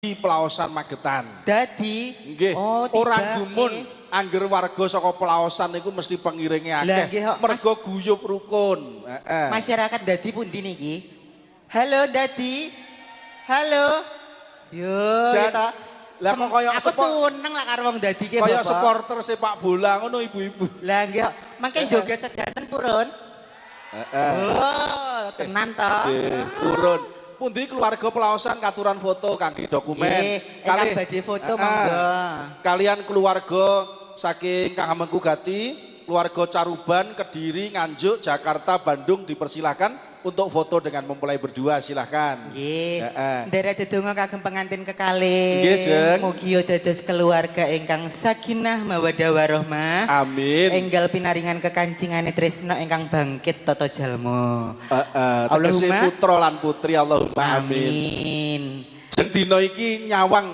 Pelaosan Magetan. Dadi Nggih, oh, ora gumun angger warga saka Pelaosan niku mesti pengiringe akeh. Mergo guyub rukun. Masyarakat dadi pundi niki? Halo dadi. Halo. Yo kita. Lah kok koyo aku seneng lah karo wong dadi ki, koyo Bapak. supporter sepak bola ngono ibu-ibu. Lah nggih, mangke joget sedanten purun. Oh, tenan to. Purun. Pundi keluarga Pelaosan katuran foto kangge dokumen. Kali badhe foto monggo. Kalian keluarga saking Kang Hamengku Gati, keluarga Caruban, Kediri, Nganjuk, Jakarta, Bandung dipersilahkan untuk foto dengan mempelai berdua, silahkan. Nggih. Nderek dedonga kagem pengantin kekalih. Nggih, Jeng. Mugi dados keluarga ingkang sakinah mawaddah warahmah. Amin. Enggal pinaringan kekancingane tresna ingkang bangkit tata jalma. Tegese putra lan putri, Allahumma amin. Amin. Jeng dina iki nyawang